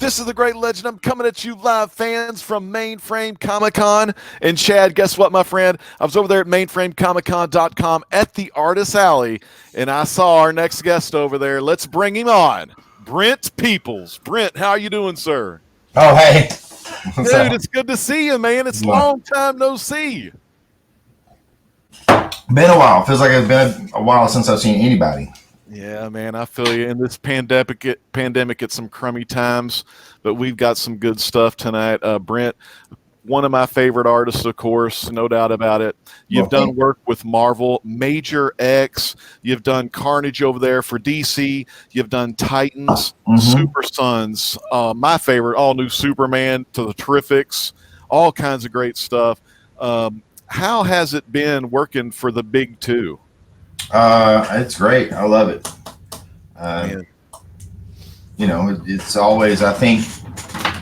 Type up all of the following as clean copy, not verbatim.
This is the Great Legend. I'm coming at you live, fans, from Mainframe Comic-Con. And Chad, guess what, my friend? I was over there at mainframecomiccon.com at the Artist Alley, and I saw our next guest over there. Let's bring him on. Brent Peeples. Brent, how are you doing, sir? Oh, hey. Dude, it's good to see you, man. It's a long time no see. Been a while. Feels like it's been a while since I've seen anybody. Yeah, man, I feel you. In this pandemic, at some crummy times, but we've got some good stuff tonight. Brent, one of my favorite artists, of course, no doubt about it. You've done work with Marvel, Major X. You've done Carnage over there for DC. You've done Titans, Super Sons, my favorite, all new Superman to the Terrifics, all kinds of great stuff. How has it been working for the big two? It's great. I love it. You know, it's always, I think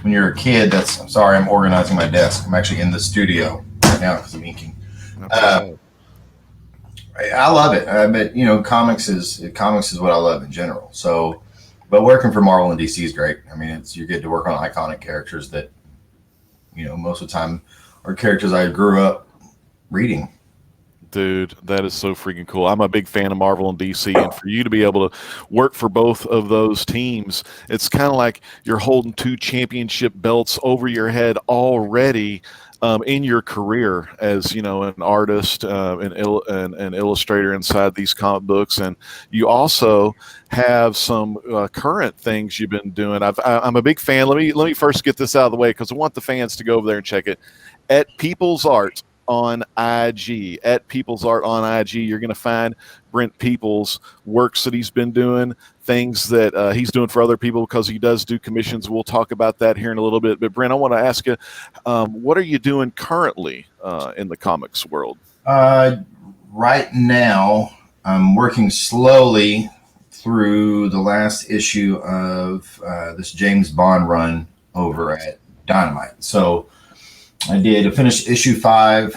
when you're a kid, I'm sorry, I'm organizing my desk. I'm actually in the studio right now because I'm inking. I love it. But you know, comics is what I love in general. So, but working for Marvel and DC is great. I mean, you get to work on iconic characters that, you know, most of the time are characters I grew up reading. Dude, that is so freaking cool. I'm a big fan of Marvel and DC, and for you to be able to work for both of those teams, it's kind of like you're holding two championship belts over your head already in your career as, you know, an artist, an illustrator inside these comic books. And you also have some current things you've been doing. I'm a big fan. Let me first get this out of the way because I want the fans to go over there and check it. At People's Art on IG, at People's Art on IG, you're going to find Brent Peeples' works that he's been doing, things that he's doing for other people because he does do commissions. We'll talk about that here in a little bit. But Brent, I want to ask you, what are you doing currently in the comics world? Right now, I'm working slowly through the last issue of this James Bond run over at Dynamite. So I finished issue 5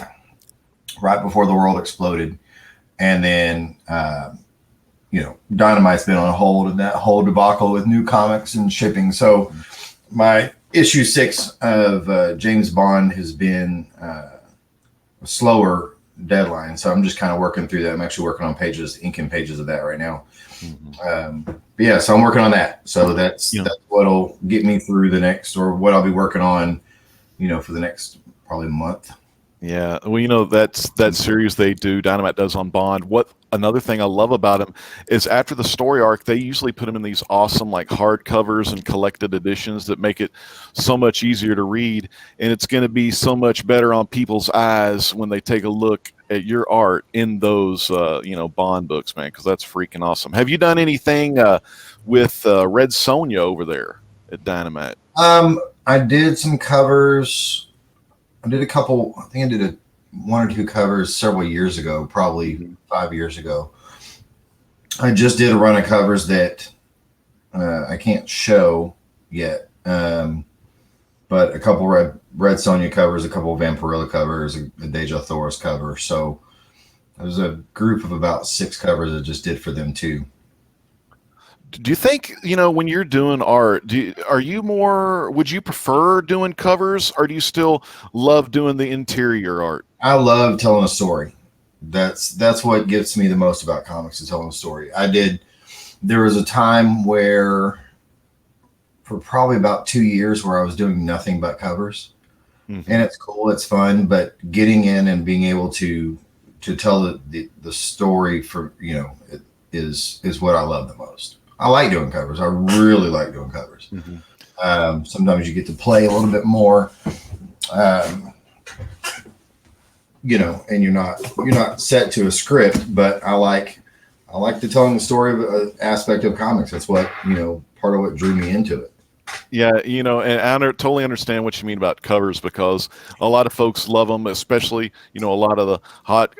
right before the world exploded. And then, you know, Dynamite's been on hold in that whole debacle with new comics and shipping. So my issue 6 of James Bond has been a slower deadline. So I'm just kind of working through that. I'm actually working on inking pages of that right now. But yeah, so I'm working on that. So that's what'll get me through the next, or what I'll be working on, you know, for the next probably month. Yeah, well, you know, that series they do, Dynamite does on Bond. Another thing I love about him is after the story arc, they usually put him in these awesome like hardcovers and collected editions that make it so much easier to read, and it's going to be so much better on people's eyes when they take a look at your art in those you know, Bond books, man, because that's freaking awesome. Have you done anything with Red Sonja over there at Dynamite? I did some covers. I did a couple. I think I did 1 or 2 covers several years ago, probably 5 years ago. I just did a run of covers that I can't show yet, but a couple Red Sonja covers, a couple of Vampirilla covers, a Deja Thoris cover. So there's a group of about 6 covers I just did for them too. Do you think, you know, when you're doing art, would you prefer doing covers, or do you still love doing the interior art? I love telling a story. That's what gets me the most about comics, is telling a story. There was a time where, for probably about 2 years, where I was doing nothing but covers. And it's cool, it's fun, but getting in and being able to tell the story for, you know, is what I love the most. I like doing covers. I really like doing covers. Sometimes you get to play a little bit more, you know, and you're not set to a script. But I like the telling the story aspect of comics. That's what, you know, part of what drew me into it. Yeah, you know, and I totally understand what you mean about covers, because a lot of folks love them, especially, you know, a lot of the hot,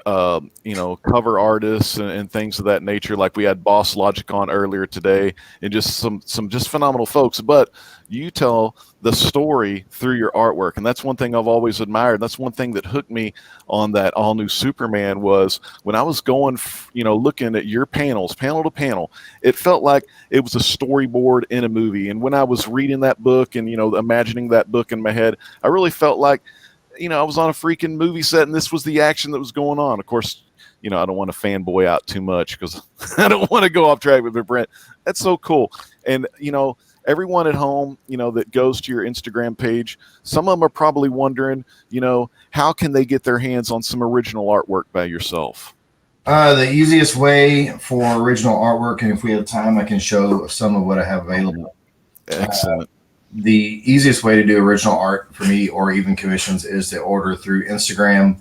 you know, cover artists and things of that nature. Like we had Boss Logic on earlier today, and just some just phenomenal folks. But you tell the story through your artwork. And that's one thing I've always admired. That's one thing that hooked me on that all new Superman was when I was going, looking at your panels, panel to panel, it felt like it was a storyboard in a movie. And when I was reading that book and, imagining that book in my head, I really felt like, I was on a freaking movie set and this was the action that was going on. Of course, I don't want to fanboy out too much because I don't want to go off track with it, Brent. That's so cool. And, everyone at home, that goes to your Instagram page, some of them are probably wondering, how can they get their hands on some original artwork by yourself? The easiest way for original artwork, and if we have time, I can show some of what I have available. Excellent. The easiest way to do original art for me or even commissions is to order through Instagram.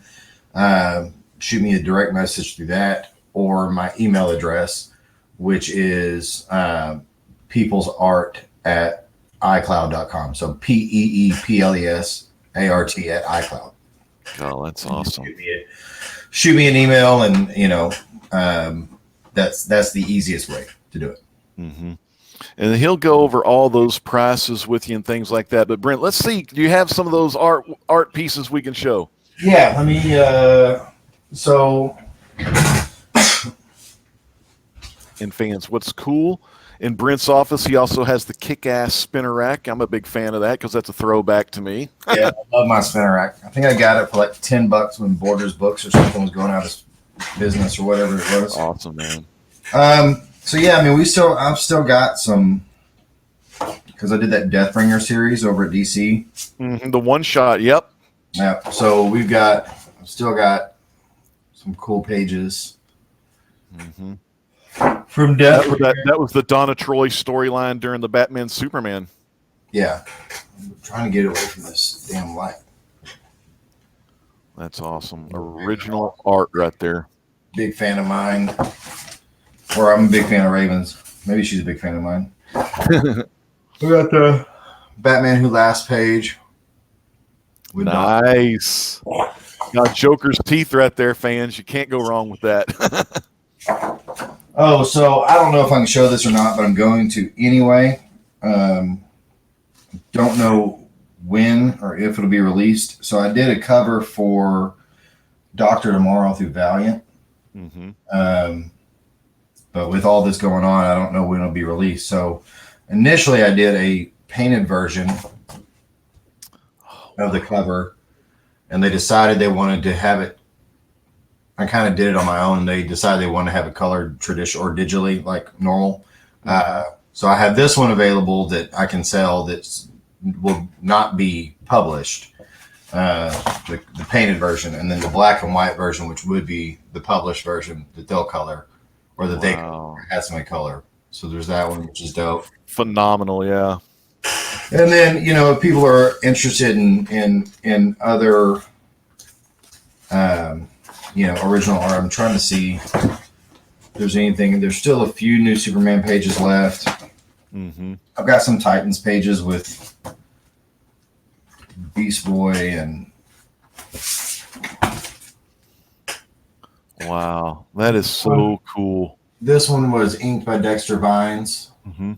Shoot me a direct message through that or my email address, which is peoplesart@icloud.com. So PEEPLESART at iCloud. Oh, that's awesome. Shoot me an email, and that's the easiest way to do it. Mm-hmm. And he'll go over all those prices with you and things like that. But Brent, let's see. Do you have some of those art pieces we can show? Yeah, let me. And fans, what's cool in Brent's office, he also has the kick-ass spinner rack. I'm a big fan of that because that's a throwback to me. Yeah, I love my spinner rack. I think I got it for like $10 when Borders Books or something was going out of business or whatever it was. Awesome, man. So yeah, I mean, I've still got some because I did that Deathbringer series over at DC. Mm-hmm, the one shot. Yep. Yeah. So I've still got some cool pages. Mm-hmm. From Death. That was the Donna Troy storyline during the Batman Superman. Yeah. I'm trying to get away from this damn light. That's awesome. Original art right there. Big fan of mine. Or I'm a big fan of Raven's. Maybe she's a big fan of mine. We got the Batman Who Laughs page. Nice. Got Joker's teeth right there, fans. You can't go wrong with that. Oh, so I don't know if I can show this or not, but I'm going to anyway. Don't know when or if it'll be released. So I did a cover for Doctor Tomorrow through Valiant. Mm-hmm. But with all this going on, I don't know when it'll be released. So initially I did a painted version of the cover, and they decided they wanted to have it. I kind of did it on my own. They decided they wanted to have it colored traditional or digitally like normal. So I have this one available that I can sell that will not be published, the painted version, and then the black and white version, which would be the published version that they'll color or that they has my color. So there's that one, which is dope. Phenomenal, yeah. And then, if people are interested in other, original art, I'm trying to see if there's anything. There's still a few new Superman pages left. Mm-hmm. I've got some Titans pages with Beast Boy and. Wow, that is so cool. This one was inked by Dexter Vines. Mm-hmm.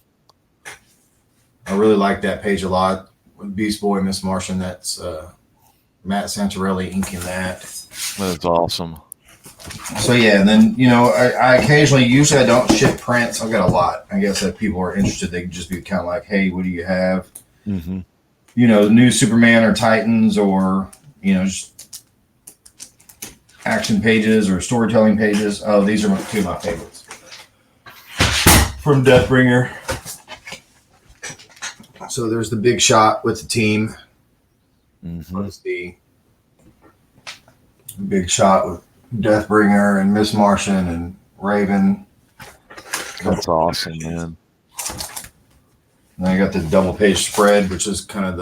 I really like that page a lot. With Beast Boy and Miss Martian, that's Matt Santorelli inking that. That's awesome. So yeah, and then I occasionally, usually I don't ship prints. I've got a lot. I guess if people are interested, they can just be kind of like, hey, what do you have? Mm-hmm. New Superman or Titans or just action pages or storytelling pages. Oh, these are two of my favorites from Deathbringer. So there's the big shot with the team. Mm-hmm. Let's see. Big shot with Deathbringer and Miss Martian and Raven. That's awesome, man. And I got the double page spread, which is kind of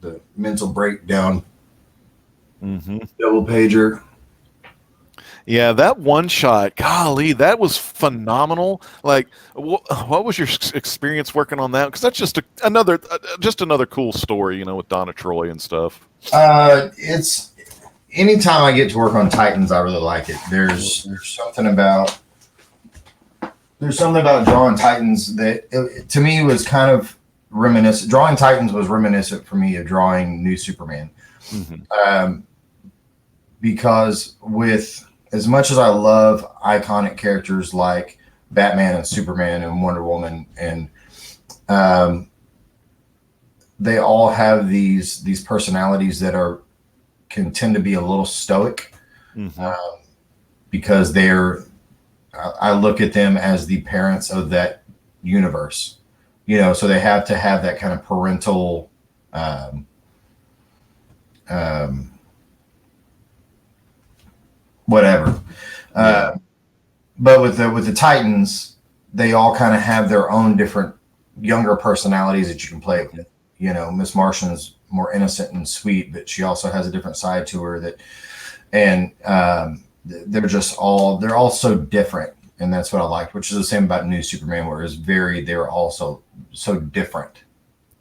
the mental breakdown. Mm-hmm. Double pager. Yeah, that one shot, golly, that was phenomenal. Like, what was your experience working on that? Because that's just another cool story, with Donna Troy and stuff. It's anytime I get to work on Titans, I really like it. There's something about drawing Titans that to me was kind of reminiscent. Drawing Titans was reminiscent for me of drawing New Superman, because with as much as I love iconic characters like Batman and Superman and Wonder Woman, and they all have these personalities that can tend to be a little stoic, because I look at them as the parents of that universe, so they have to have that kind of parental, whatever. But with the Titans, they all kind of have their own different younger personalities that you can play with. Miss Martian's more innocent and sweet, but she also has a different side to her and they're all so different. And that's what I liked, which is the same about New Superman, where they're also so different.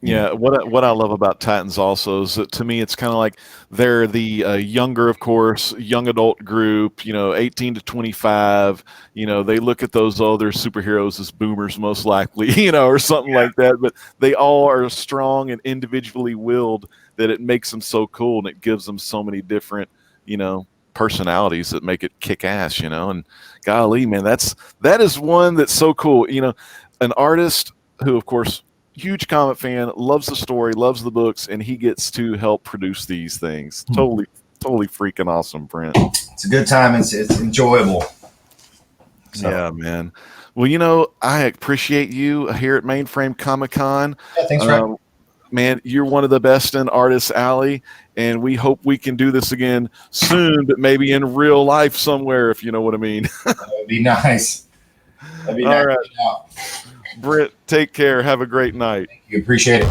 Yeah, what I love about Titans also is that to me it's kind of like they're the younger, of course, young adult group, 18 to 25. They look at those other superheroes as boomers most likely, or something like that. But they all are strong and individually willed, that it makes them so cool, and it gives them so many different, personalities that make it kick ass, and golly, man, that is one that's so cool. An artist who, of course, huge comic fan, loves the story, loves the books, and he gets to help produce these things. Totally freaking awesome, Brent. It's a good time. It's enjoyable. So. Yeah, man. Well, I appreciate you here at Mainframe Comic-Con. Yeah, thanks, Ryan. Man, you're one of the best in Artist Alley, and we hope we can do this again soon, but maybe in real life somewhere, if you know what I mean. That would be nice. That'd be All nice. right. Brent, take care. Have a great night. Thank you. Appreciate it.